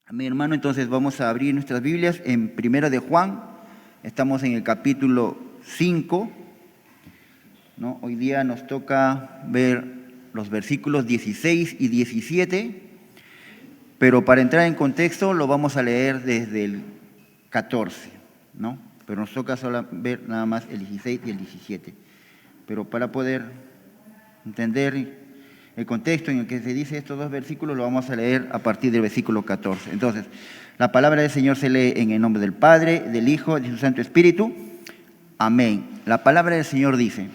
Amén, hermano. Entonces vamos a abrir nuestras Biblias en Primera de Juan. Estamos en el capítulo 5, ¿no? Hoy día nos toca ver los versículos 16 y 17, pero para entrar en contexto lo vamos a leer desde el 14, ¿no? Pero nos toca solo ver nada más el 16 y el 17. Pero para poder entender el contexto en el que se dice estos dos versículos lo vamos a leer a partir del versículo 14. Entonces, la palabra del Señor se lee en el nombre del Padre, del Hijo y de su Santo Espíritu. Amén. La palabra del Señor dice: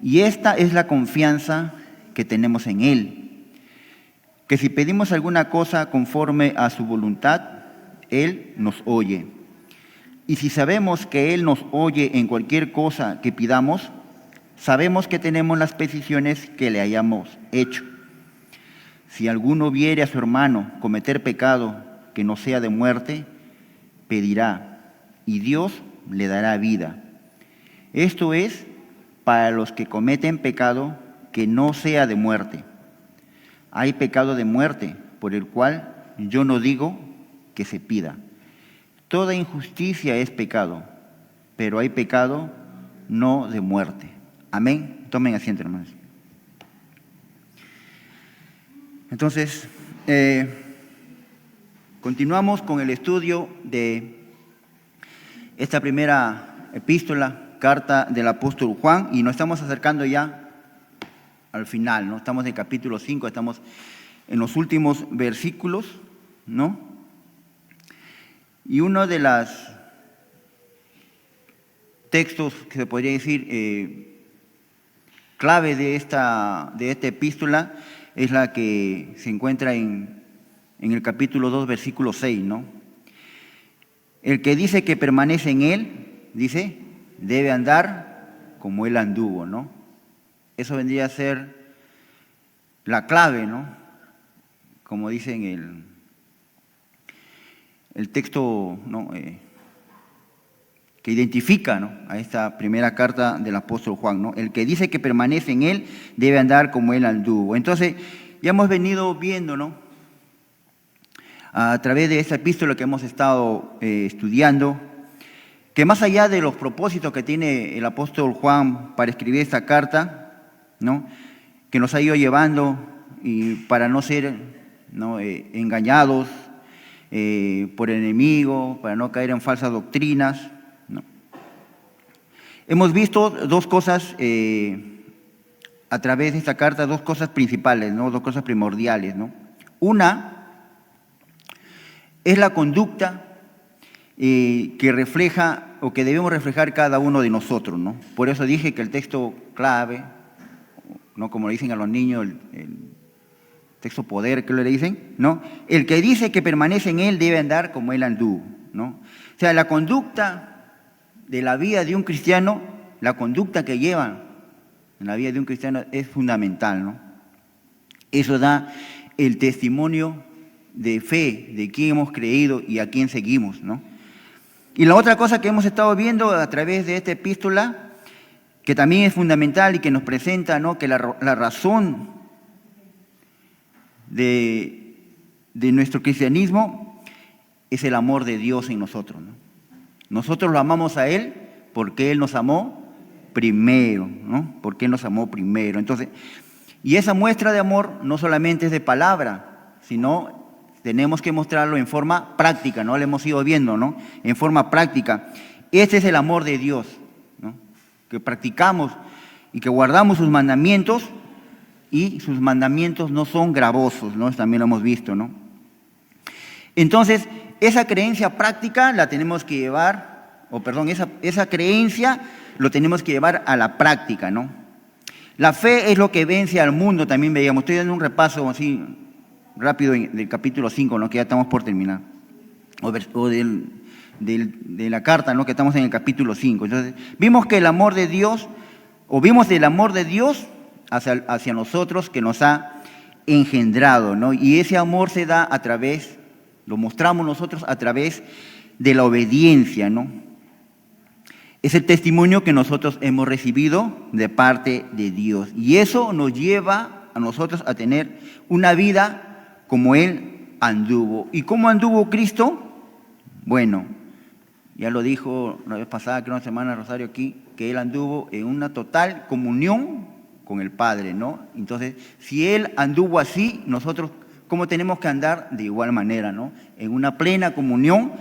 y esta es la confianza que tenemos en Él, que si pedimos alguna cosa conforme a su voluntad, Él nos oye. Y si sabemos que Él nos oye en cualquier cosa que pidamos, sabemos que tenemos las peticiones que le hayamos hecho. Si alguno viere a su hermano cometer pecado que no sea de muerte, pedirá, y Dios le dará vida. Esto es para los que cometen pecado que no sea de muerte. Hay pecado de muerte, por el cual yo no digo que se pida. Toda injusticia es pecado, pero hay pecado no de muerte. Amén. Tomen asiento, hermanos. Entonces, continuamos con el estudio de esta primera epístola, carta del apóstol Juan, y nos estamos acercando ya al final, ¿no? Estamos en el capítulo 5, estamos en los últimos versículos, ¿no? Y uno de los textos que se podría decir clave de esta epístola es la que se encuentra en el capítulo 2, versículo 6, ¿no? El que dice que permanece en Él, dice, debe andar como Él anduvo, ¿no? Eso vendría a ser la clave, ¿no? Como dice en el texto, ¿no? Que identifica, ¿no? A esta primera carta del apóstol Juan, ¿no? El que dice que permanece en Él debe andar como Él anduvo. Entonces, ya hemos venido viendo, ¿no? A través de esta epístola que hemos estado estudiando, que más allá de los propósitos que tiene el apóstol Juan para escribir esta carta, ¿no? Que nos ha ido llevando y para no ser, ¿no? Engañados por el enemigo, para no caer en falsas doctrinas, ¿no? Hemos visto dos cosas a través de esta carta, dos cosas principales, ¿no? Dos cosas primordiales, ¿no? Una es la conducta que refleja o que debemos reflejar cada uno de nosotros, ¿no? Por eso dije que el texto clave, ¿no? Como le dicen a los niños, el texto poder, ¿qué le dicen? ¿No? El que dice que permanece en Él debe andar como Él anduvo, ¿no? O sea, la conducta de la vida de un cristiano, la conducta que lleva en la vida de un cristiano es fundamental, ¿no? Eso da el testimonio de fe, de quién hemos creído y a quién seguimos, ¿no? Y la otra cosa que hemos estado viendo a través de esta epístola, que también es fundamental y que nos presenta, ¿no? Que la razón de nuestro cristianismo es el amor de Dios en nosotros, ¿no? Nosotros lo amamos a Él porque Él nos amó primero, ¿no? Porque Él nos amó primero. Entonces, y esa muestra de amor no solamente es de palabra, sino tenemos que mostrarlo en forma práctica, ¿no? Lo hemos ido viendo, ¿no? En forma práctica. Este es el amor de Dios, ¿no? Que practicamos y que guardamos sus mandamientos, y sus mandamientos no son gravosos, ¿no? También lo hemos visto, ¿no? Entonces, esa creencia práctica la tenemos que llevar, esa creencia lo tenemos que llevar a la práctica, ¿no? La fe es lo que vence al mundo, también veíamos. Estoy dando un repaso así rápido del capítulo 5, ¿no? Que ya estamos por terminar, o de la carta, ¿no? Que estamos en el capítulo 5. Entonces, vimos que el amor de Dios, o vimos del amor de Dios hacia nosotros que nos ha engendrado, ¿no? Y ese amor se da a través, lo mostramos nosotros a través de la obediencia, ¿no? Es el testimonio que nosotros hemos recibido de parte de Dios. Y eso nos lleva a nosotros a tener una vida como Él anduvo. ¿Y cómo anduvo Cristo? Bueno, ya lo dijo la vez pasada, creo una semana Rosario aquí, que Él anduvo en una total comunión con el Padre, ¿no? Entonces, si Él anduvo así, nosotros, ¿cómo tenemos que andar? De igual manera, ¿no? En una plena comunión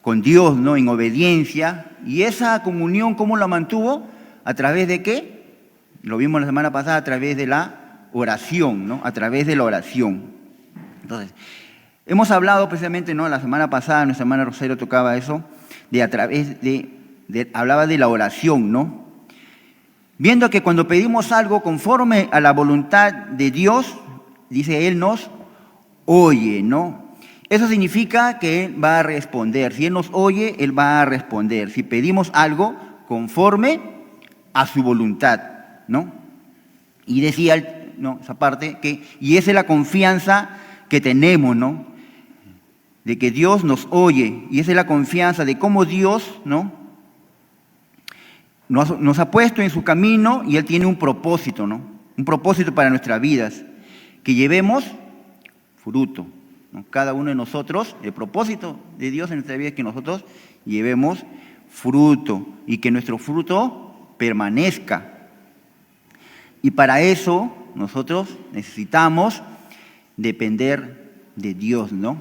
con Dios, ¿no? En obediencia. Y esa comunión, ¿cómo la mantuvo? ¿A través de qué? Lo vimos la semana pasada, a través de la oración, ¿no? A través de la oración. Entonces, hemos hablado precisamente, ¿no? La semana pasada, nuestra hermana Rosario tocaba eso, de a través hablaba de la oración, ¿no? Viendo que cuando pedimos algo conforme a la voluntad de Dios, dice, Él nos oye, ¿no? Eso significa que Él va a responder. Si Él nos oye, Él va a responder. Si pedimos algo conforme a su voluntad, ¿no? Y decía, ¿no? Esa parte, y esa es la confianza que tenemos, ¿no? De que Dios nos oye, y esa es la confianza de cómo Dios, ¿no? Nos ha puesto en su camino y Él tiene un propósito, ¿no? Un propósito para nuestras vidas, que llevemos fruto, ¿no? Cada uno de nosotros, el propósito de Dios en nuestra vida es que nosotros llevemos fruto y que nuestro fruto permanezca. Y para eso nosotros necesitamos depender de Dios, ¿no?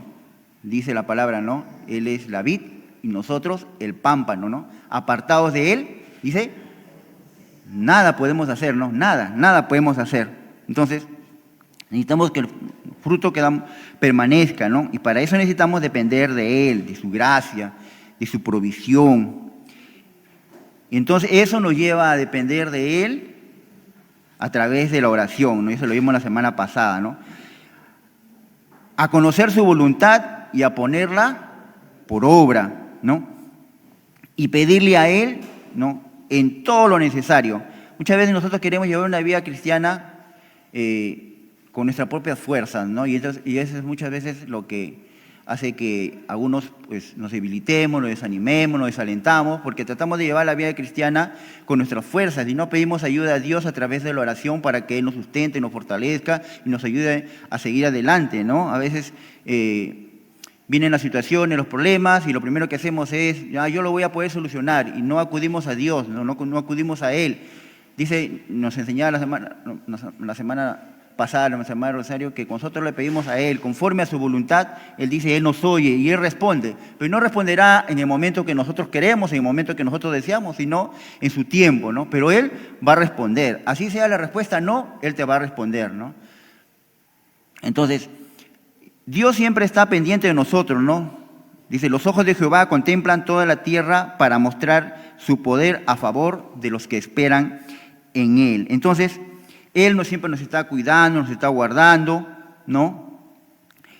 Dice la palabra, ¿no? Él es la vid y nosotros el pámpano, ¿no? Apartados de Él, dice, nada podemos hacer, ¿no? Nada podemos hacer. Entonces, necesitamos que el fruto que damos permanezca, ¿no? Y para eso necesitamos depender de Él, de su gracia, de su provisión. Y entonces eso nos lleva a depender de Él a través de la oración, ¿no? Eso lo vimos la semana pasada, ¿no? A conocer su voluntad y a ponerla por obra, ¿no? Y pedirle a Él, ¿no? En todo lo necesario. Muchas veces nosotros queremos llevar una vida cristiana con nuestras propias fuerzas, ¿no? Y eso es muchas veces lo que hace que algunos pues, nos debilitemos, nos desanimemos, nos desalentamos, porque tratamos de llevar la vida cristiana con nuestras fuerzas y no pedimos ayuda a Dios a través de la oración para que Él nos sustente, nos fortalezca y nos ayude a seguir adelante, ¿no? A veces vienen las situaciones, los problemas y lo primero que hacemos es, ya, yo lo voy a poder solucionar y no acudimos a Dios, no acudimos a Él. Dice, nos enseñaba la semana pasada, nuestra hermana Rosario, que nosotros le pedimos a Él, conforme a su voluntad, Él dice, Él nos oye y Él responde, pero no responderá en el momento que nosotros queremos, en el momento que nosotros deseamos, sino en su tiempo, ¿no? Pero Él va a responder. Así sea la respuesta no, Él te va a responder, ¿no? Entonces, Dios siempre está pendiente de nosotros, ¿no? Dice, los ojos de Jehová contemplan toda la tierra para mostrar su poder a favor de los que esperan en Él. Entonces, Él siempre nos está cuidando, nos está guardando, ¿no?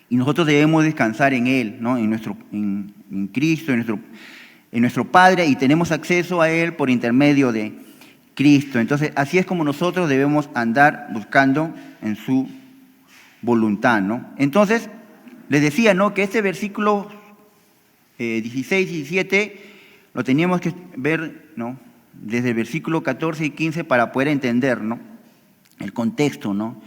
Y nosotros debemos descansar en Él, ¿no? En Cristo, en nuestro Padre, y tenemos acceso a Él por intermedio de Cristo. Entonces, así es como nosotros debemos andar buscando en su voluntad, ¿no? Entonces, les decía, ¿no? Que este versículo 16 y 17 lo teníamos que ver, ¿no? Desde el versículo 14 y 15 para poder entender, ¿no? El contexto, ¿no?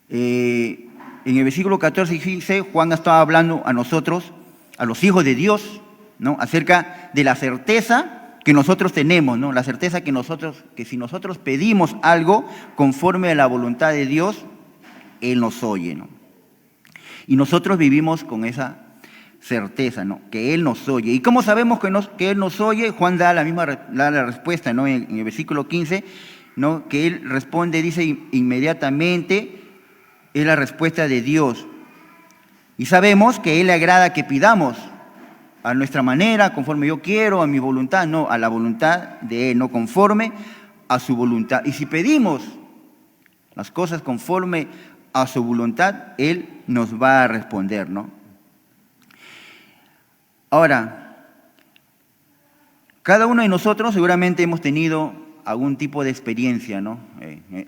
En el versículo 14 y 15, Juan estaba hablando a nosotros, a los hijos de Dios, ¿no? Acerca de la certeza que nosotros tenemos, ¿no? La certeza que si nosotros pedimos algo conforme a la voluntad de Dios, Él nos oye, ¿no? Y nosotros vivimos con esa certeza, ¿no? Que Él nos oye. ¿Y cómo sabemos que Él nos oye? Juan da la respuesta, ¿no? En el versículo 15, ¿no? Que Él responde, dice inmediatamente, es la respuesta de Dios. Y sabemos que a Él le agrada que pidamos a nuestra manera, conforme yo quiero, a mi voluntad, no, a la voluntad de Él, no conforme a su voluntad. Y si pedimos las cosas conforme a su voluntad, Él nos va a responder, ¿no? Ahora, cada uno de nosotros seguramente hemos tenido algún tipo de experiencia, ¿no?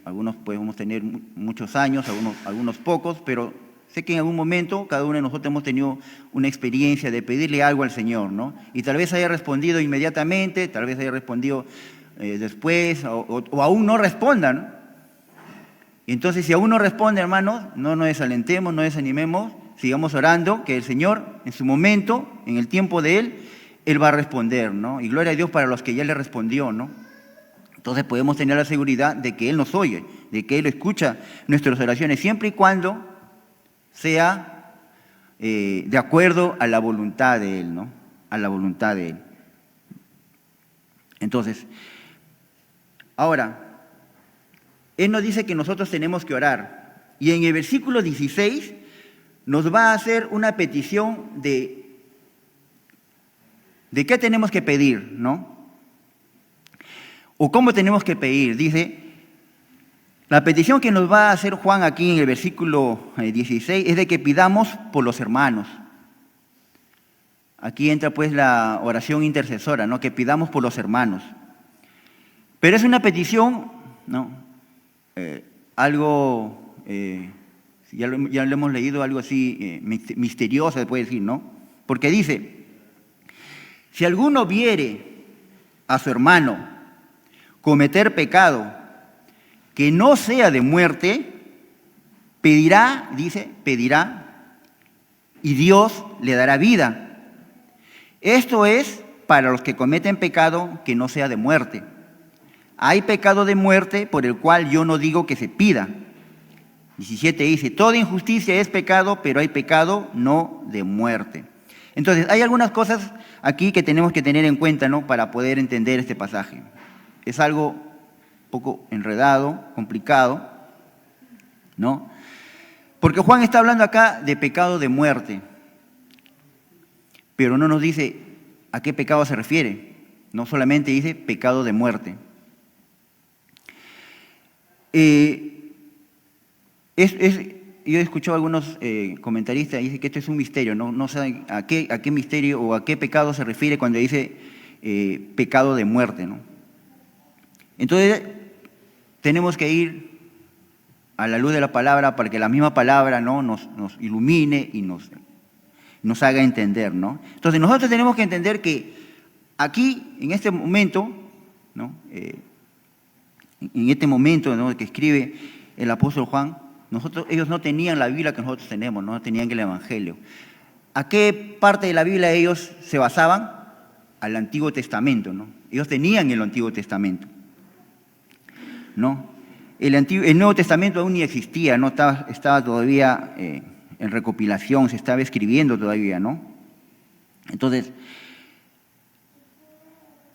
Algunos podemos tener muchos años, algunos pocos, pero sé que en algún momento cada uno de nosotros hemos tenido una experiencia de pedirle algo al Señor, ¿no? Y tal vez haya respondido inmediatamente, tal vez haya respondido después, o aún no responda, ¿no? Entonces, si aún no responde, hermanos, no nos desalentemos, no desanimemos, sigamos orando, que el Señor en su momento, en el tiempo de Él va a responder, ¿no? Y gloria a Dios para los que ya le respondió, ¿no? Entonces podemos tener la seguridad de que Él nos oye, de que Él escucha nuestras oraciones, siempre y cuando sea de acuerdo a la voluntad de Él, ¿no? A la voluntad de Él. Entonces, ahora, Él nos dice que nosotros tenemos que orar. Y en el versículo 16 nos va a hacer una petición de qué tenemos que pedir, ¿no? O cómo tenemos que pedir. Dice, la petición que nos va a hacer Juan aquí en el versículo 16 es de que pidamos por los hermanos. Aquí entra pues la oración intercesora, ¿no? Que pidamos por los hermanos. Pero es una petición, ¿no? Algo, ya lo hemos leído, algo así misterioso, se puede decir, ¿no? Porque dice, si alguno viere a su hermano cometer pecado que no sea de muerte, pedirá, dice, pedirá, y Dios le dará vida. Esto es para los que cometen pecado que no sea de muerte. Hay pecado de muerte por el cual yo no digo que se pida. 17 dice, toda injusticia es pecado, pero hay pecado no de muerte. Entonces, hay algunas cosas aquí que tenemos que tener en cuenta, ¿no? Para poder entender este pasaje. Es algo un poco enredado, complicado, ¿no? Porque Juan está hablando acá de pecado de muerte, pero no nos dice a qué pecado se refiere, no solamente dice pecado de muerte. Yo he escuchado a algunos comentaristas que dicen que esto es un misterio, no saben a qué misterio o a qué pecado se refiere cuando dice pecado de muerte, ¿no? Entonces, tenemos que ir a la luz de la palabra para que la misma palabra, ¿no? nos ilumine y nos haga entender, ¿no? Entonces, nosotros tenemos que entender que aquí, en este momento, ¿no? En este momento, ¿no? Que escribe el apóstol Juan, ellos no tenían la Biblia que nosotros tenemos, no tenían el Evangelio. ¿A qué parte de la Biblia ellos se basaban? Al Antiguo Testamento, ¿no? Ellos tenían el Antiguo Testamento, ¿no? El Nuevo Testamento aún ni existía, ¿no? Estaba todavía en recopilación, se estaba escribiendo todavía, ¿no? Entonces,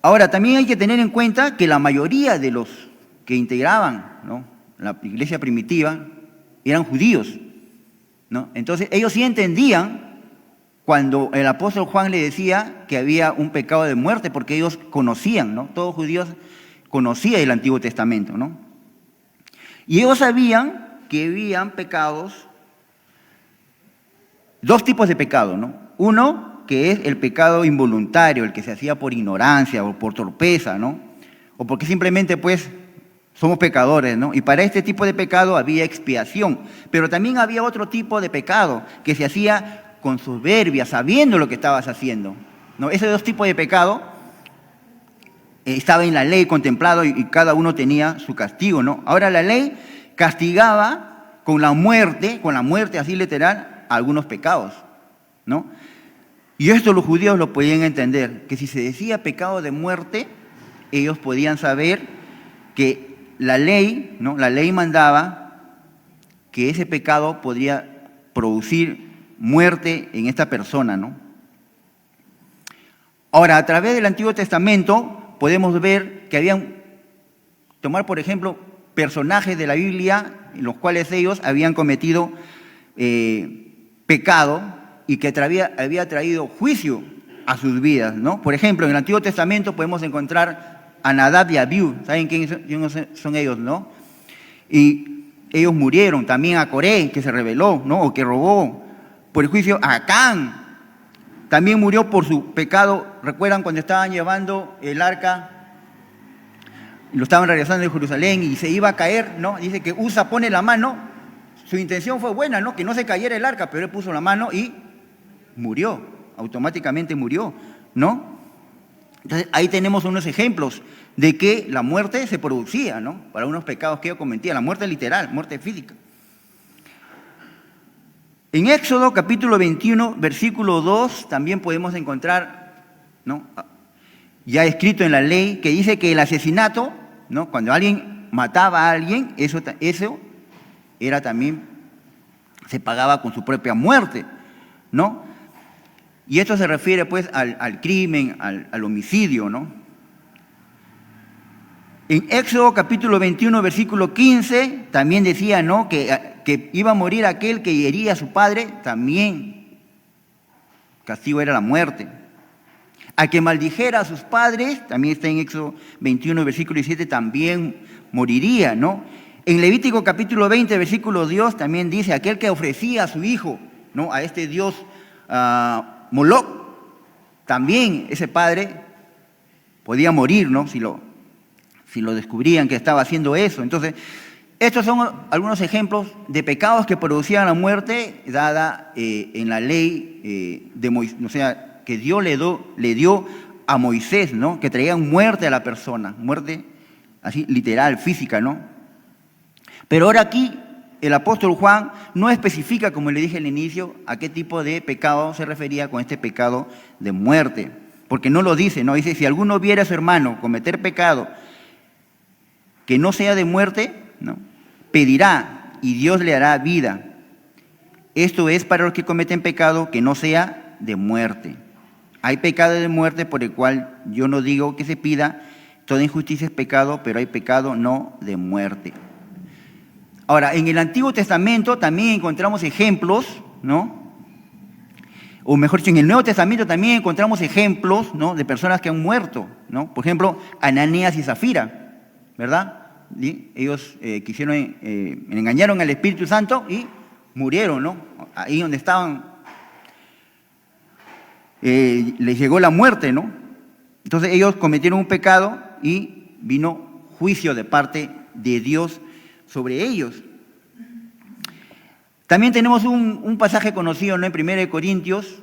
ahora también hay que tener en cuenta que la mayoría de los que integraban, ¿no? La iglesia primitiva eran judíos, ¿no? Entonces, ellos sí entendían cuando el apóstol Juan le decía que había un pecado de muerte, porque ellos conocían, ¿no? Todos judíos conocían el Antiguo Testamento, ¿no? Y ellos sabían que habían pecados, dos tipos de pecado, ¿no? Uno, que es el pecado involuntario, el que se hacía por ignorancia o por torpeza, ¿no? O porque simplemente, pues, somos pecadores, ¿no? Y para este tipo de pecado había expiación. Pero también había otro tipo de pecado que se hacía con soberbia, sabiendo lo que estabas haciendo, ¿no? Esos dos tipos de pecado estaba en la ley contemplado y cada uno tenía su castigo, ¿no? Ahora la ley castigaba con la muerte así literal, algunos pecados, ¿no? Y esto los judíos lo podían entender, que si se decía pecado de muerte, ellos podían saber que la ley, ¿no? La ley mandaba que ese pecado podría producir muerte en esta persona, ¿no? Ahora, a través del Antiguo Testamento podemos ver que tomar por ejemplo, personajes de la Biblia en los cuales ellos habían cometido pecado y que había traído juicio a sus vidas, ¿no? Por ejemplo, en el Antiguo Testamento podemos encontrar a Nadab y Abiú. ¿Saben quiénes son ellos, no? Y ellos murieron. También a Coré, que se rebeló, ¿no? O que robó. Por el juicio a Acán. También murió por su pecado. ¿Recuerdan cuando estaban llevando el arca? Lo estaban regresando de Jerusalén y se iba a caer, ¿no? Dice que Usa pone la mano. Su intención fue buena, ¿no? Que no se cayera el arca, pero él puso la mano y murió. Automáticamente murió, ¿no? Entonces, ahí tenemos unos ejemplos de que la muerte se producía, ¿no? Para unos pecados que yo cometía, la muerte literal, muerte física. En Éxodo capítulo 21, versículo 2, también podemos encontrar, ¿no?, ya escrito en la ley, que dice que el asesinato, ¿no?, cuando alguien mataba a alguien, eso era también, se pagaba con su propia muerte, ¿no? Y esto se refiere pues al crimen, al homicidio, ¿no? En Éxodo capítulo 21, versículo 15, también decía, ¿no?, que iba a morir aquel que hería a su padre, también castigo era la muerte. A que maldijera a sus padres, también está en Éxodo 21, versículo 17, también moriría, ¿no? En Levítico capítulo 20, versículo 2, también dice, aquel que ofrecía a su hijo, ¿no?, a este dios Moloc, también ese padre podía morir, ¿no?, si lo descubrían que estaba haciendo eso. Entonces, estos son algunos ejemplos de pecados que producían la muerte dada en la ley de Moisés, o sea, que Dios le dio a Moisés, ¿no?, que traían muerte a la persona, muerte así literal, física, ¿no? Pero ahora aquí el apóstol Juan no especifica, como le dije al inicio, a qué tipo de pecado se refería con este pecado de muerte, porque no lo dice, ¿no? Dice, si alguno viera a su hermano cometer pecado que no sea de muerte, ¿no?, pedirá y Dios le hará vida. Esto es para los que cometen pecado que no sea de muerte. Hay pecado de muerte por el cual yo no digo que se pida, toda injusticia es pecado, pero hay pecado no de muerte. Ahora, en el Antiguo Testamento también encontramos ejemplos, ¿no?, o mejor dicho, en el Nuevo Testamento también encontramos ejemplos, ¿no?, de personas que han muerto, ¿no? Por ejemplo, Ananías y Zafira, ¿verdad? ¿Sí? Ellos engañaron al Espíritu Santo y murieron, ¿no? Ahí donde estaban, les llegó la muerte, ¿no? Entonces ellos cometieron un pecado y vino juicio de parte de Dios sobre ellos. También tenemos un pasaje conocido, ¿no?, en 1 Corintios,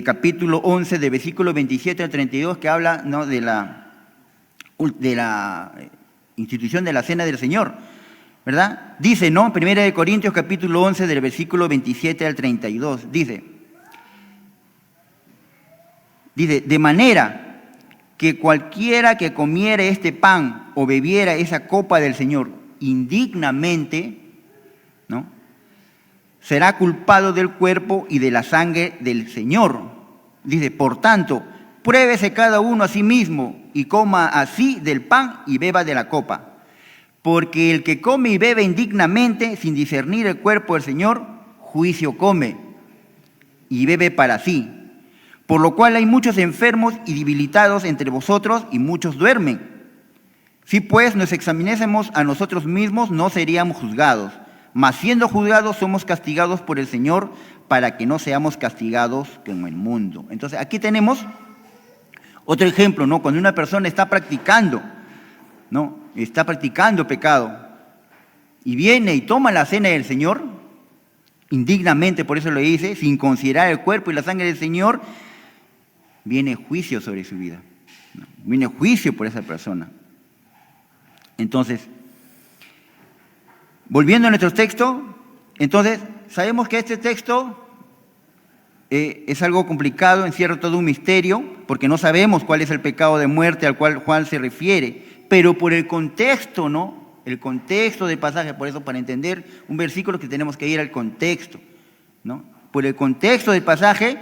capítulo 11, de versículos 27 al 32, que habla, ¿no?, de la institución de la Cena del Señor, ¿verdad? Dice, ¿no?, 1 Corintios, capítulo 11, del versículo 27 al 32, dice, de manera que cualquiera que comiera este pan o bebiera esa copa del Señor indignamente, ¿no?, será culpado del cuerpo y de la sangre del Señor. Dice, por tanto, pruébese cada uno a sí mismo y coma así del pan y beba de la copa. Porque el que come y bebe indignamente, sin discernir el cuerpo del Señor, juicio come y bebe para sí. Por lo cual hay muchos enfermos y debilitados entre vosotros y muchos duermen. Si pues nos examinásemos a nosotros mismos, no seríamos juzgados. Mas siendo juzgados, somos castigados por el Señor para que no seamos castigados como el mundo. Entonces, aquí tenemos otro ejemplo, ¿no? Cuando una persona está practicando, ¿no?, está practicando pecado y viene y toma la cena del Señor, indignamente, por eso lo dice, sin considerar el cuerpo y la sangre del Señor, viene juicio sobre su vida, ¿no? Viene juicio por esa persona. Entonces, volviendo a nuestro texto, entonces sabemos que este texto es algo complicado, encierra todo un misterio, porque no sabemos cuál es el pecado de muerte al cual Juan se refiere, pero por el contexto, ¿no?, el contexto del pasaje, por eso para entender un versículo que tenemos que ir al contexto, ¿no? Por el contexto del pasaje,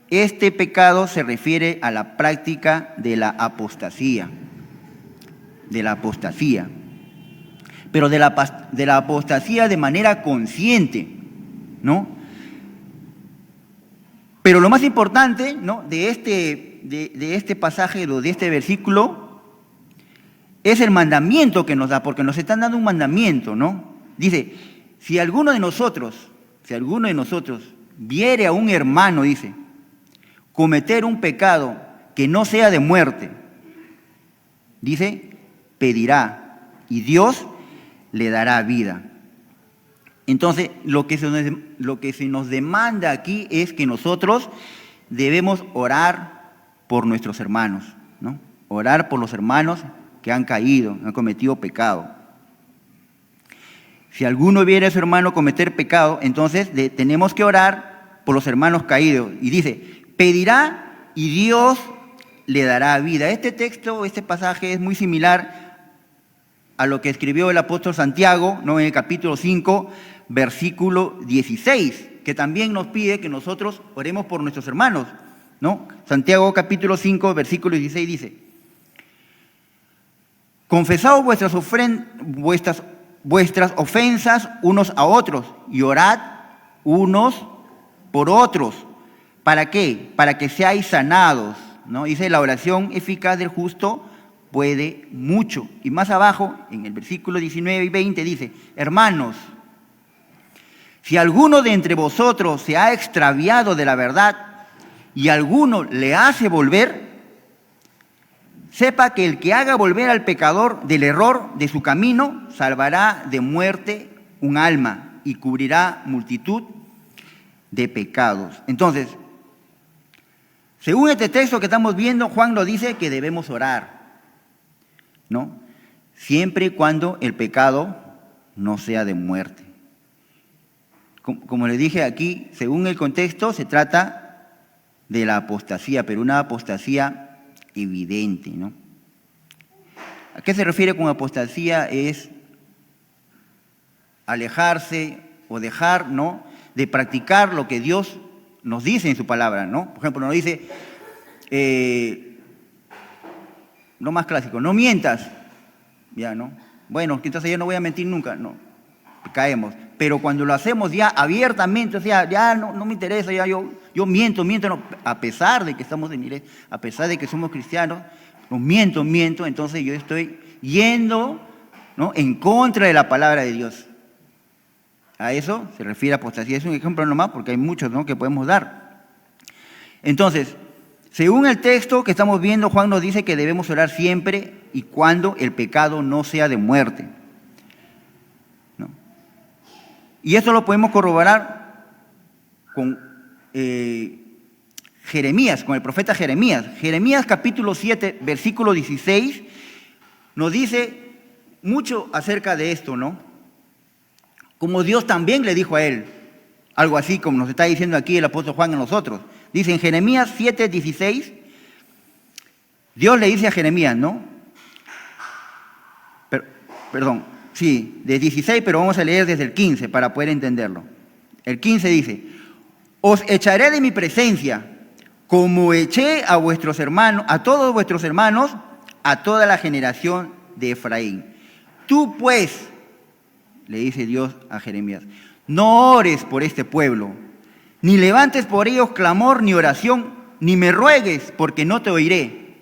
este pecado se refiere a la práctica de la apostasía, pero de la apostasía de manera consciente, ¿no? Pero lo más importante, ¿no?, de este pasaje, de este versículo, es el mandamiento que nos da, porque nos están dando un mandamiento, ¿no? Dice, si alguno de nosotros viere a un hermano, dice, cometer un pecado que no sea de muerte, dice, pedirá y Dios le dará vida. Entonces, lo que se nos demanda aquí es que nosotros debemos orar por nuestros hermanos, ¿no? Orar por los hermanos que han caído, han cometido pecado. Si alguno viera a su hermano cometer pecado, entonces tenemos que orar por los hermanos caídos. Y dice, pedirá y Dios le dará vida. Este texto, este pasaje es muy similar a lo que escribió el apóstol Santiago, ¿no? En el capítulo 5, versículo 16, que también nos pide que nosotros oremos por nuestros hermanos, ¿no? Santiago capítulo 5, versículo 16 dice, confesaos vuestras ofensas unos a otros y orad unos por otros. ¿Para qué? Para que seáis sanados, ¿no? Dice, la oración eficaz del justo puede mucho. Y más abajo, en el versículo 19 y 20 dice, hermanos, si alguno de entre vosotros se ha extraviado de la verdad y alguno le hace volver, sepa que el que haga volver al pecador del error de su camino, salvará de muerte un alma y cubrirá multitud de pecados. Entonces, según este texto que estamos viendo, Juan nos dice que debemos orar, ¿no? Siempre y cuando el pecado no sea de muerte. Como les dije aquí, según el contexto, se trata de la apostasía, pero una apostasía evidente, ¿no? ¿A qué se refiere con apostasía? Es alejarse o dejar, ¿no?, de practicar lo que Dios nos dice en su palabra, ¿no? Por ejemplo, nos dice, lo más clásico, no mientas, ya, ¿no? Bueno, entonces yo no voy a mentir nunca, no, caemos. Pero cuando lo hacemos ya abiertamente, o sea, ya no me interesa, ya yo miento, no, a pesar de que estamos en iglesia, a pesar de que somos cristianos, no miento, entonces yo estoy yendo, ¿no?, en contra de la palabra de Dios. A eso se refiere apostasía. Es un ejemplo nomás porque hay muchos, ¿no?, que podemos dar. Entonces, según el texto que estamos viendo, Juan nos dice que debemos orar siempre y cuando el pecado no sea de muerte, ¿no? Y esto lo podemos corroborar con Jeremías, con el profeta Jeremías. Jeremías capítulo 7, versículo 16, nos dice mucho acerca de esto, ¿no? Como Dios también le dijo a él, algo así como nos está diciendo aquí el apóstol Juan a nosotros. Dice en Jeremías 7, 16, Dios le dice a Jeremías, ¿no? De 16, pero vamos a leer desde el 15 para poder entenderlo. El 15 dice, os echaré de mi presencia, como eché a vuestros hermanos, a todos vuestros hermanos, a toda la generación de Efraín. Tú pues, le dice Dios a Jeremías, no ores por este pueblo, ni levantes por ellos clamor ni oración, ni me ruegues, porque no te oiré.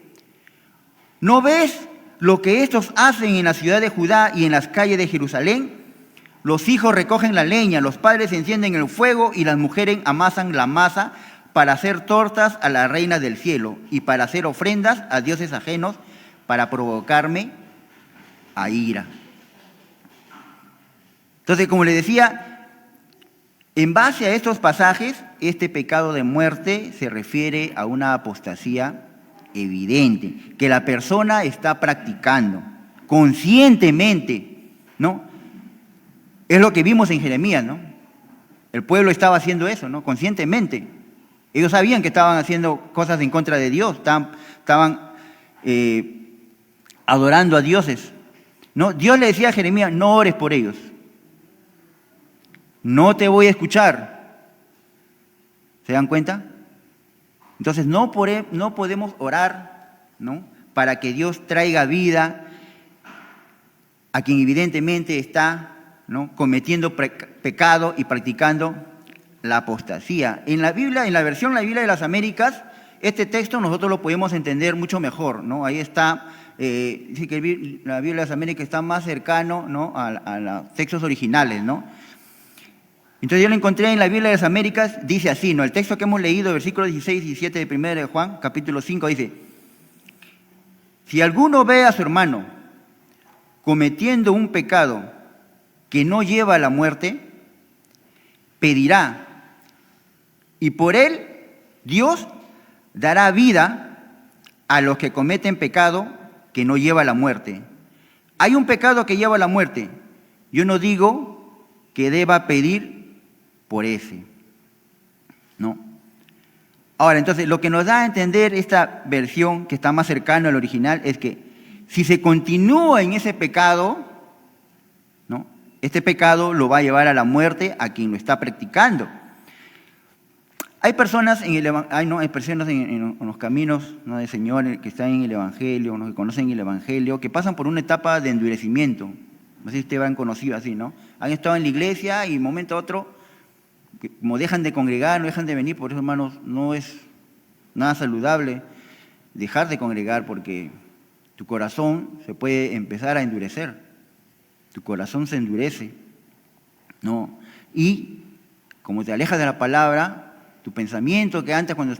¿No ves lo que estos hacen en la ciudad de Judá y en las calles de Jerusalén? Los hijos recogen la leña, los padres encienden el fuego y las mujeres amasan la masa para hacer tortas a la reina del cielo y para hacer ofrendas a dioses ajenos para provocarme a ira. Entonces, como les decía, en base a estos pasajes, este pecado de muerte se refiere a una apostasía evidente, que la persona está practicando conscientemente, ¿no? Es lo que vimos en Jeremías, ¿no? El pueblo estaba haciendo eso, ¿no? Conscientemente. Ellos sabían que estaban haciendo cosas en contra de Dios, estaban adorando a dioses, ¿no? Dios le decía a Jeremías, no ores por ellos. No te voy a escuchar. ¿Se dan cuenta? Entonces no podemos orar, ¿no?, para que Dios traiga vida a quien evidentemente está, ¿no?, cometiendo pecado y practicando la apostasía. En la Biblia, en la versión La Biblia de las Américas, este texto nosotros lo podemos entender mucho mejor, ¿no? Ahí está, dice que la Biblia de las Américas está más cercano, ¿no?, a los textos originales, ¿no? Entonces yo lo encontré en la Biblia de las Américas, dice así, ¿no? El texto que hemos leído, versículos 16 y 17 de 1 de Juan, capítulo 5, dice, si alguno ve a su hermano cometiendo un pecado que no lleva a la muerte, pedirá, y por él Dios dará vida a los que cometen pecado que no lleva a la muerte. Hay un pecado que lleva a la muerte. Yo no digo que deba pedir por ese, ¿no? Ahora, entonces, lo que nos da a entender esta versión que está más cercana al original es que si se continúa en ese pecado, ¿no?, este pecado lo va a llevar a la muerte a quien lo está practicando. Hay personas hay personas en los caminos, ¿no?, del Señor que están en el Evangelio, ¿no?, que conocen el Evangelio, que pasan por una etapa de endurecimiento. No sé si ustedes han conocido así, ¿no? Han estado en la iglesia y de un momento a otro, como dejan de congregar, no dejan de venir. Por eso, hermanos, no es nada saludable dejar de congregar, porque tu corazón se puede empezar a endurecer. Tu corazón se endurece, ¿no? Y como te alejas de la palabra, tu pensamiento que antes cuando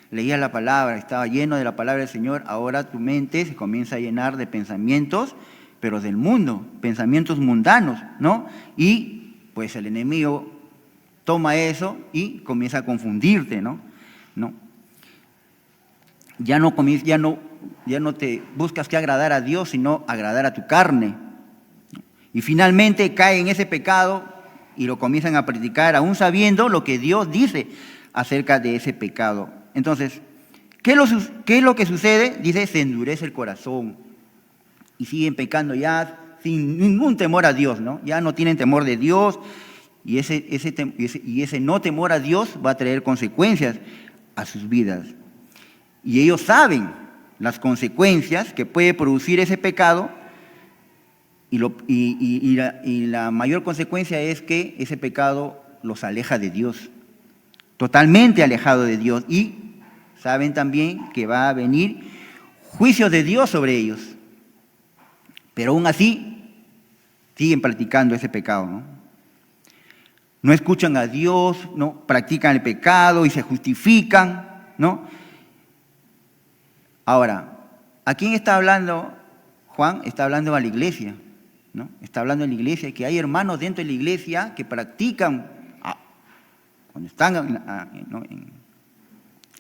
leías la palabra, estaba lleno de la palabra del Señor, ahora tu mente se comienza a llenar de pensamientos, pero del mundo, pensamientos mundanos, ¿no? Y pues el enemigo toma eso y comienza a confundirte, ¿no? Ya no te buscas que agradar a Dios, sino agradar a tu carne. Y finalmente cae en ese pecado y lo comienzan a practicar, aún sabiendo lo que Dios dice acerca de ese pecado. Entonces, ¿qué es lo que sucede? Dice, se endurece el corazón y siguen pecando ya sin ningún temor a Dios, ¿no? Ya no tienen temor de Dios, y ese no temor a Dios va a traer consecuencias a sus vidas. Y ellos saben las consecuencias que puede producir ese pecado, y la mayor consecuencia es que ese pecado los aleja de Dios, totalmente alejado de Dios. Y saben también que va a venir juicio de Dios sobre ellos. Pero aún así siguen practicando ese pecado, ¿no? No escuchan a Dios, ¿no? Practican el pecado y se justifican, ¿no? Ahora, ¿a quién está hablando Juan? Está hablando a la iglesia, ¿no? Está hablando a la iglesia, que hay hermanos dentro de la iglesia que practican, cuando están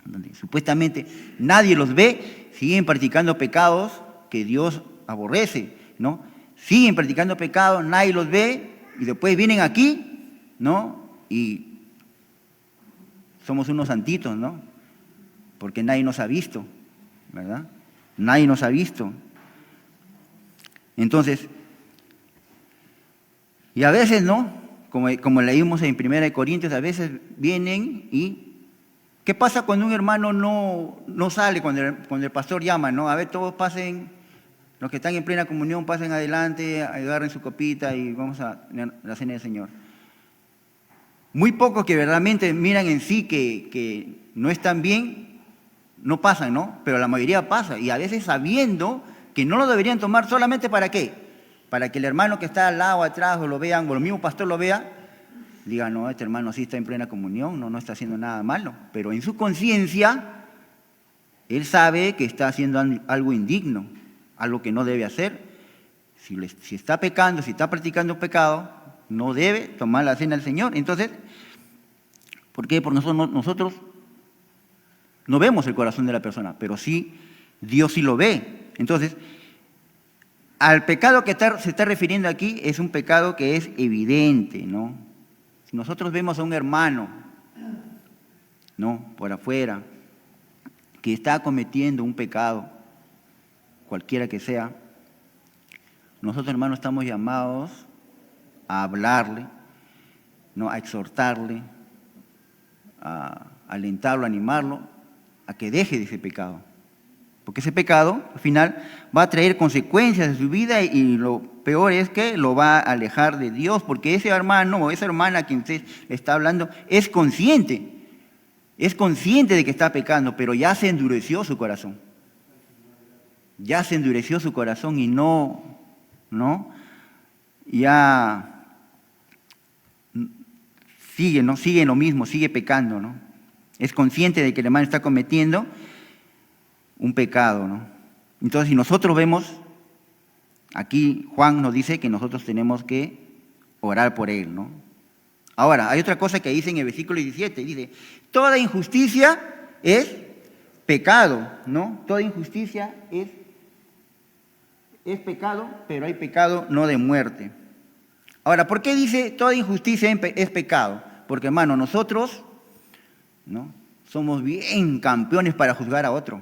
donde supuestamente nadie los ve, siguen practicando pecados que Dios aborrece, ¿no? Siguen practicando pecados, nadie los ve, y después vienen aquí, ¿no? Y somos unos santitos, ¿no? Porque nadie nos ha visto, ¿verdad? Nadie nos ha visto. Entonces, y a veces, ¿no? Como leímos en 1 Corintios, a veces vienen y ¿qué pasa cuando un hermano no sale cuando el pastor llama, ¿no? A ver, todos pasen, los que están en plena comunión, pasen adelante, agarren su copita y vamos a la cena del Señor. Muy pocos que verdaderamente miran en sí que no están bien, no pasan, ¿no? Pero la mayoría pasa, y a veces sabiendo que no lo deberían tomar, solamente ¿para qué? Para que el hermano que está al lado, atrás, o lo vean, o el mismo pastor lo vea, diga, no, este hermano sí está en plena comunión, no está haciendo nada malo. Pero en su conciencia, él sabe que está haciendo algo indigno, algo que no debe hacer. Si está pecando, si está practicando pecado, no debe tomar la cena del Señor. Entonces, ¿por qué? Porque nosotros no vemos el corazón de la persona, pero sí, Dios sí lo ve. Entonces, al pecado que se está refiriendo aquí es un pecado que es evidente, ¿no? Si nosotros vemos a un hermano, ¿no?, por afuera, que está cometiendo un pecado, cualquiera que sea, nosotros, hermanos, estamos llamados a hablarle, ¿no?, a exhortarle, a alentarlo, a animarlo, a que deje de ese pecado. Porque ese pecado, al final, va a traer consecuencias de su vida, y lo peor es que lo va a alejar de Dios, porque ese hermano o esa hermana a quien usted está hablando es consciente de que está pecando, pero ya se endureció su corazón. Ya se endureció su corazón y ya sigue lo mismo, sigue pecando, ¿no? Es consciente de que el hermano está cometiendo un pecado, ¿no? Entonces, si nosotros vemos, aquí Juan nos dice que nosotros tenemos que orar por él, ¿no? Ahora, hay otra cosa que dice en el versículo 17, dice, toda injusticia es pecado, ¿no? Toda injusticia es pecado, pero hay pecado no de muerte. Ahora, ¿por qué dice toda injusticia es pecado? Porque, hermano, nosotros, ¿no?, somos bien campeones para juzgar a otro.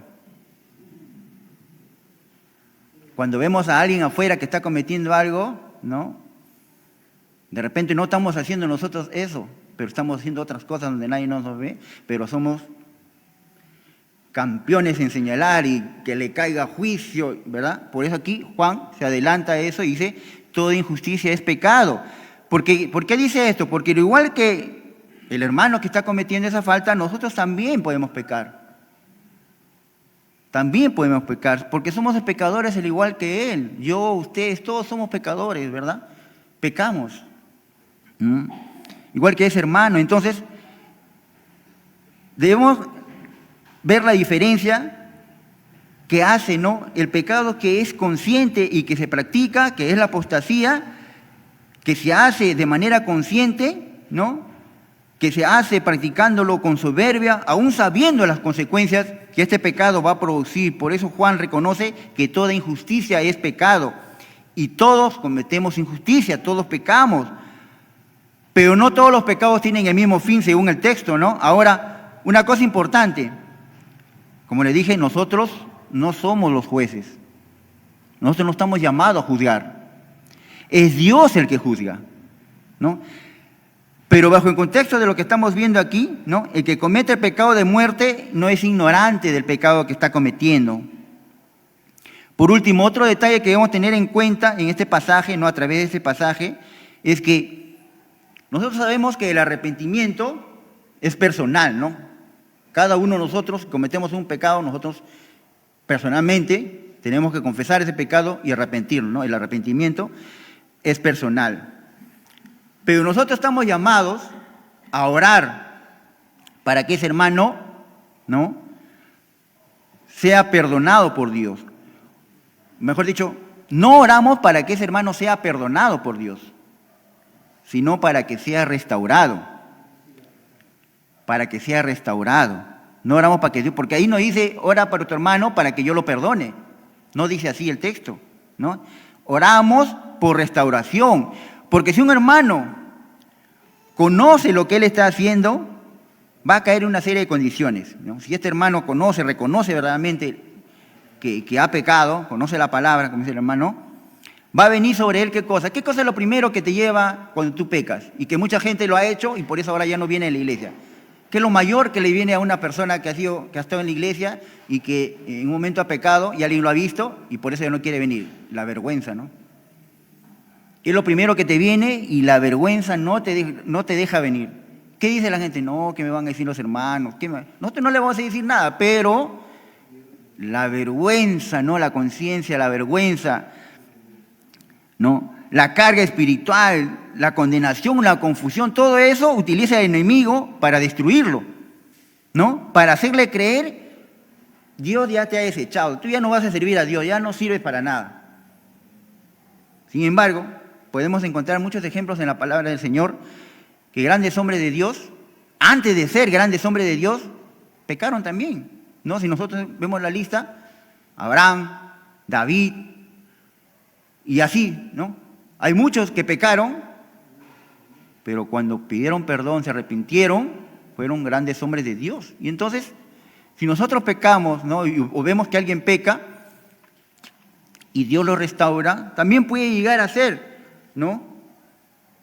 Cuando vemos a alguien afuera que está cometiendo algo, ¿no?, de repente no estamos haciendo nosotros eso, pero estamos haciendo otras cosas donde nadie nos ve, pero somos campeones en señalar y que le caiga juicio, ¿verdad? Por eso aquí Juan se adelanta a eso y dice, toda injusticia es pecado. ¿Por qué dice esto? Porque al igual que el hermano que está cometiendo esa falta, nosotros también podemos pecar. También podemos pecar, porque somos pecadores al igual que él. Yo, ustedes, todos somos pecadores, ¿verdad? Pecamos. Igual que ese hermano. Entonces, debemos ver la diferencia que hace, ¿no?, el pecado que es consciente y que se practica, que es la apostasía, que se hace de manera consciente, ¿no?, que se hace practicándolo con soberbia, aún sabiendo las consecuencias que este pecado va a producir. Por eso Juan reconoce que toda injusticia es pecado. Y todos cometemos injusticia, todos pecamos. Pero no todos los pecados tienen el mismo fin según el texto, ¿no? Ahora, una cosa importante. Como le dije, nosotros no somos los jueces. Nosotros no estamos llamados a juzgar. Es Dios el que juzga, ¿no? Pero bajo el contexto de lo que estamos viendo aquí, ¿no?, el que comete el pecado de muerte no es ignorante del pecado que está cometiendo. Por último, otro detalle que debemos tener en cuenta en este pasaje, ¿no?, a través de este pasaje, es que nosotros sabemos que el arrepentimiento es personal, ¿no? Cada uno de nosotros cometemos un pecado, nosotros personalmente tenemos que confesar ese pecado y arrepentirnos, ¿no? El arrepentimiento es personal. Pero nosotros estamos llamados a orar para que ese hermano, ¿no?, sea perdonado por Dios. Mejor dicho, no oramos para que ese hermano sea perdonado por Dios, sino para que sea restaurado. Para que sea restaurado. No oramos para que Dios, porque ahí no dice, ora para tu hermano para que yo lo perdone. No dice así el texto, ¿no? Oramos por restauración. Porque si un hermano conoce lo que él está haciendo, va a caer en una serie de condiciones, ¿no? Si este hermano conoce, reconoce verdaderamente que ha pecado, conoce la palabra, como dice el hermano, va a venir sobre él ¿qué cosa? ¿Qué cosa es lo primero que te lleva cuando tú pecas? Y que mucha gente lo ha hecho y por eso ahora ya no viene a la iglesia. ¿Qué es lo mayor que le viene a una persona que ha estado en la iglesia y que en un momento ha pecado y alguien lo ha visto y por eso ya no quiere venir? La vergüenza, ¿no? Es lo primero que te viene y la vergüenza no te deja venir. ¿Qué dice la gente? No, ¿qué me van a decir los hermanos? Nosotros no le vamos a decir nada, pero la vergüenza, ¿no?, la conciencia, la vergüenza, ¿no?, la carga espiritual, la condenación, la confusión, todo eso utiliza el enemigo para destruirlo, ¿no? Para hacerle creer, Dios ya te ha desechado, tú ya no vas a servir a Dios, ya no sirves para nada. Sin embargo, podemos encontrar muchos ejemplos en la palabra del Señor que grandes hombres de Dios, antes de ser grandes hombres de Dios, pecaron también, ¿no? Si nosotros vemos la lista, Abraham, David, y así, ¿no? Hay muchos que pecaron, pero cuando pidieron perdón, se arrepintieron, fueron grandes hombres de Dios. Y entonces, si nosotros pecamos, ¿no?, o vemos que alguien peca y Dios lo restaura, también puede llegar a ser, ¿no?,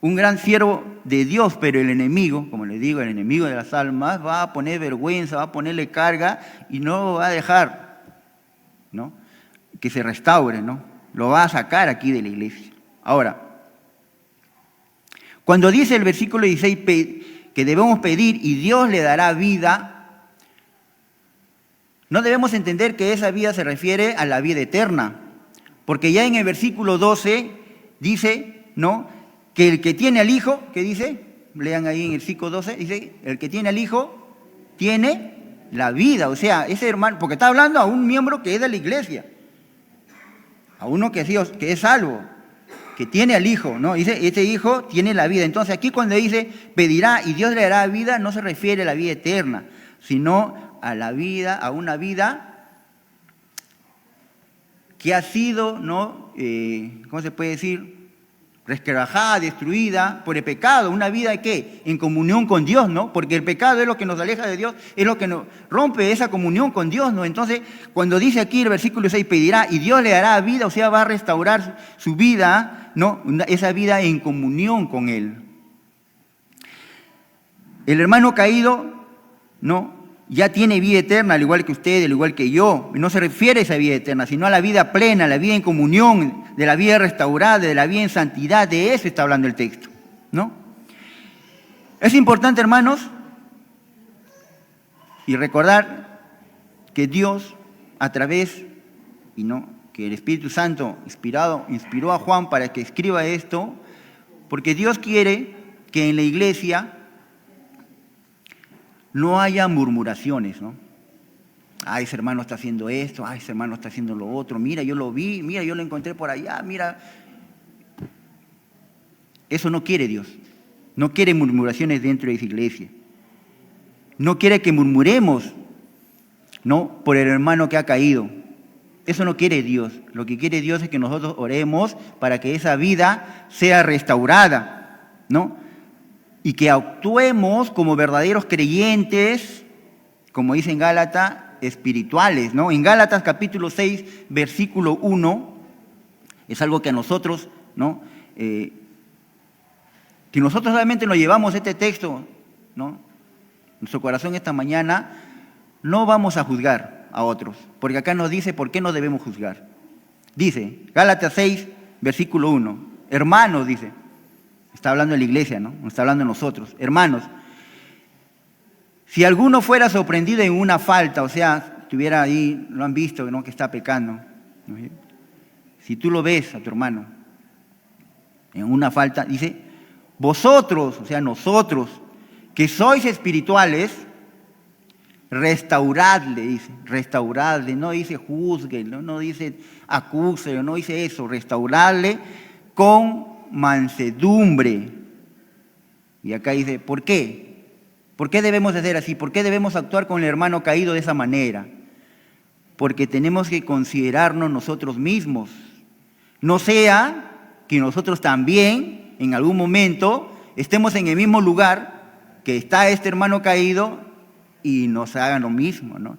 un gran siervo de Dios, pero el enemigo, como le digo, el enemigo de las almas, va a poner vergüenza, va a ponerle carga y no va a dejar, ¿no?, que se restaure, ¿no? Lo va a sacar aquí de la iglesia. Ahora, cuando dice el versículo 16 que debemos pedir y Dios le dará vida, no debemos entender que esa vida se refiere a la vida eterna, porque ya en el versículo 12 dice, ¿no?, que el que tiene al Hijo, ¿qué dice? Lean ahí en el versículo 12, dice, el que tiene al Hijo tiene la vida. O sea, ese hermano, porque está hablando a un miembro que es de la iglesia, a uno que es salvo, que tiene al Hijo, ¿no? Dice, este Hijo tiene la vida. Entonces aquí cuando dice, pedirá y Dios le dará vida, no se refiere a la vida eterna, sino a la vida, a una vida que ha sido, ¿no?, ¿cómo se puede decir?, resquebrajada, destruida por el pecado, una vida ¿qué? En comunión con Dios, ¿no? Porque el pecado es lo que nos aleja de Dios, es lo que nos rompe esa comunión con Dios, ¿no? Entonces, cuando dice aquí el versículo 6, pedirá y Dios le dará vida, o sea, va a restaurar su vida, ¿no? Esa vida en comunión con Él. El hermano caído, ¿no? Ya tiene vida eterna, al igual que usted, al igual que yo. No se refiere a esa vida eterna, sino a la vida plena, la vida en comunión, de la vida restaurada, de la vida en santidad. De eso está hablando el texto, ¿no? Es importante, hermanos, y recordar que Dios, a través, y no, que el Espíritu Santo inspiró a Juan para que escriba esto, porque Dios quiere que en la iglesia no haya murmuraciones, ¿no? Ay, ese hermano está haciendo esto, ay, ese hermano está haciendo lo otro, mira, yo lo vi, mira, yo lo encontré por allá, mira. Eso no quiere Dios. No quiere murmuraciones dentro de esa iglesia. No quiere que murmuremos, ¿no? Por el hermano que ha caído. Eso no quiere Dios. Lo que quiere Dios es que nosotros oremos para que esa vida sea restaurada, ¿no? Y que actuemos como verdaderos creyentes, como dice en Gálatas, espirituales, ¿no? En Gálatas capítulo 6, versículo 1, es algo que a nosotros, ¿no? Que nosotros realmente nos llevamos este texto, ¿no? En nuestro corazón esta mañana, no vamos a juzgar a otros, porque acá nos dice por qué no debemos juzgar. Dice, Gálatas 6, versículo 1, hermanos, dice, está hablando de la iglesia, ¿no? No está hablando de nosotros. Hermanos, si alguno fuera sorprendido en una falta, o sea, estuviera ahí, lo han visto, ¿no? Que está pecando, ¿no? Si tú lo ves a tu hermano en una falta, dice, vosotros, o sea, nosotros, que sois espirituales, restauradle, dice, restauradle, no dice juzgue, no dice acuse, no dice eso, restauradle con mansedumbre. Y acá dice, ¿por qué? ¿Por qué debemos hacer así? ¿Por qué debemos actuar con el hermano caído de esa manera? Porque tenemos que considerarnos nosotros mismos. No sea que nosotros también, en algún momento, estemos en el mismo lugar que está este hermano caído y nos hagan lo mismo, ¿no?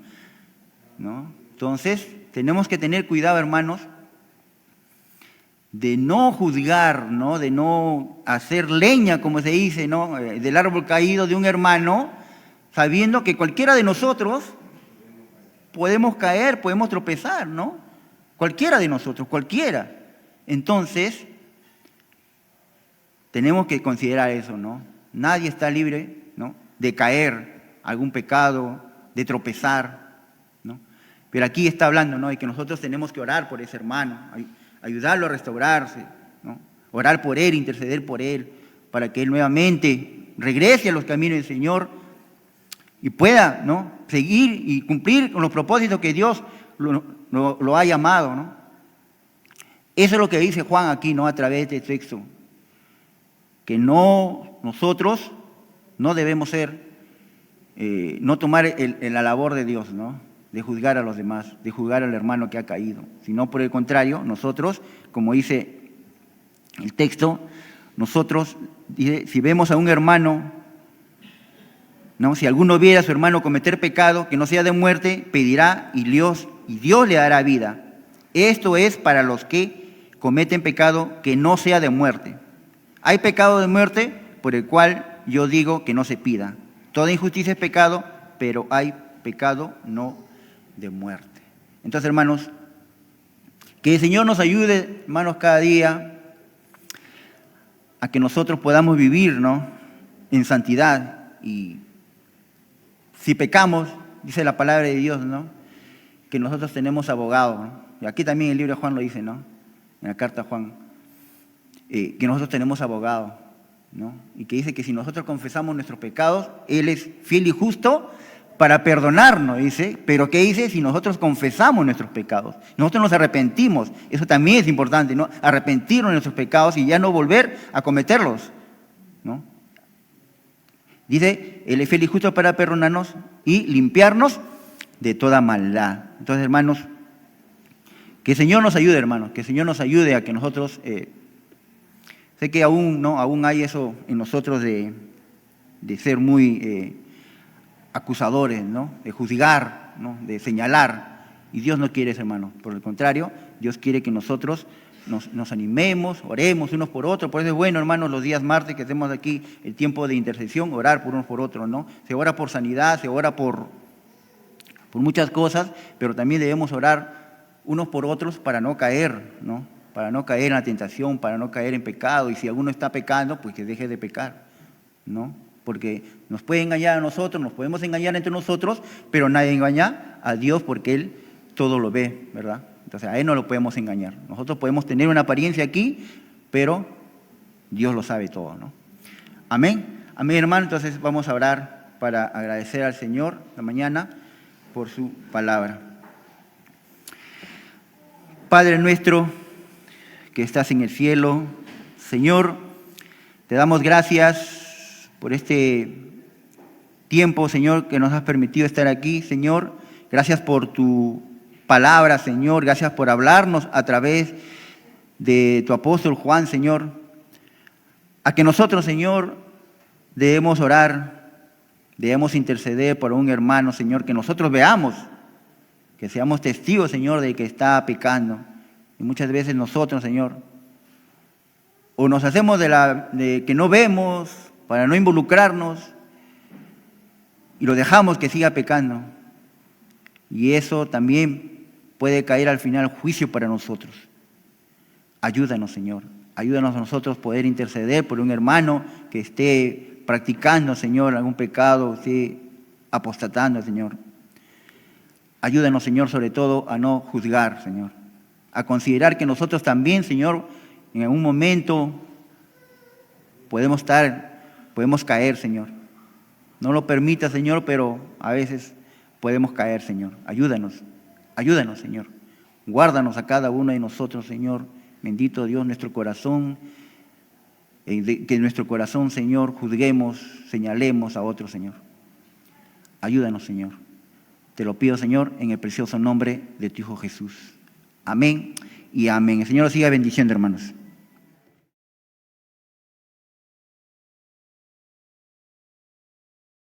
Entonces, tenemos que tener cuidado, hermanos, de no juzgar, ¿no? De no hacer leña, como se dice, ¿no? Del árbol caído de un hermano, sabiendo que cualquiera de nosotros podemos caer, podemos tropezar, ¿no? Cualquiera de nosotros, cualquiera. Entonces, tenemos que considerar eso, ¿no? Nadie está libre, ¿no? De caer algún pecado, de tropezar, ¿no? Pero aquí está hablando, ¿no? De que nosotros tenemos que orar por ese hermano, ayudarlo a restaurarse, ¿no? Orar por él, interceder por él, para que él nuevamente regrese a los caminos del Señor y pueda, ¿no? Seguir y cumplir con los propósitos que Dios lo ha llamado, ¿no? Eso es lo que dice Juan aquí, ¿no? A través de este texto, que nosotros no debemos ser, no tomar la labor de Dios, ¿no? De juzgar a los demás, de juzgar al hermano que ha caído, sino por el contrario, nosotros, como dice el texto, nosotros, dice, si vemos a un hermano, ¿no? Si alguno viera a su hermano cometer pecado que no sea de muerte, pedirá y Dios le dará vida. Esto es para los que cometen pecado que no sea de muerte. Hay pecado de muerte por el cual yo digo que no se pida. Toda injusticia es pecado, pero hay pecado no de muerte. Entonces, hermanos, que el Señor nos ayude, hermanos, cada día a que nosotros podamos vivir, ¿no? En santidad. Y si pecamos, dice la palabra de Dios, ¿no? Que nosotros tenemos abogado, ¿no? Y aquí también el libro de Juan lo dice, ¿no? En la carta a Juan, que nosotros tenemos abogado, ¿no? Y que dice que si nosotros confesamos nuestros pecados, Él es fiel y justo para perdonarnos, dice. Pero ¿qué dice? Si nosotros confesamos nuestros pecados, nosotros nos arrepentimos, eso también es importante, ¿no? Arrepentirnos de nuestros pecados y ya no volver a cometerlos, ¿no? Dice, Él es fiel y justo para perdonarnos y limpiarnos de toda maldad. Entonces, hermanos, que el Señor nos ayude, hermanos, que el Señor nos ayude a que nosotros Sé que aún, ¿no? Aún hay eso en nosotros de ser muy acusadores, ¿no? De juzgar, ¿no? De señalar. Y Dios no quiere eso, hermano. Por el contrario, Dios quiere que nosotros nos animemos, oremos unos por otros. Por eso es bueno, hermanos, los días martes que hacemos aquí el tiempo de intercesión, orar por unos por otros, ¿no? Se ora por sanidad, se ora por muchas cosas, pero también debemos orar unos por otros para no caer, ¿no? Para no caer en la tentación, para no caer en pecado. Y si alguno está pecando, pues que deje de pecar, ¿no? Porque nos puede engañar a nosotros, nos podemos engañar entre nosotros, pero nadie engaña a Dios porque Él todo lo ve, ¿verdad? Entonces a Él no lo podemos engañar. Nosotros podemos tener una apariencia aquí, pero Dios lo sabe todo, ¿no? Amén. Amén, hermano. Entonces vamos a orar para agradecer al Señor la mañana por su palabra. Padre nuestro que estás en el cielo, Señor, te damos gracias por este tiempo, Señor, que nos has permitido estar aquí, Señor. Gracias por tu palabra, Señor. Gracias por hablarnos a través de tu apóstol Juan, Señor. A que nosotros, Señor, debemos orar, debemos interceder por un hermano, Señor, que nosotros veamos, que seamos testigos, Señor, de que está pecando. Y muchas veces nosotros, Señor, o nos hacemos de que no vemos para no involucrarnos y lo dejamos que siga pecando. Y eso también puede caer al final juicio para nosotros. Ayúdanos, Señor. Ayúdanos a nosotros poder interceder por un hermano que esté practicando, Señor, algún pecado, esté apostatando, Señor. Ayúdanos, Señor, sobre todo a no juzgar, Señor. A considerar que nosotros también, Señor, en algún momento podemos caer, Señor. No lo permita, Señor, pero a veces podemos caer, Señor. Ayúdanos, Señor. Guárdanos a cada uno de nosotros, Señor. Bendito Dios, nuestro corazón, que en nuestro corazón, Señor, juzguemos, señalemos a otros, Señor. Ayúdanos, Señor. Te lo pido, Señor, en el precioso nombre de tu Hijo Jesús. Amén y amén. El Señor los siga bendiciendo, hermanos.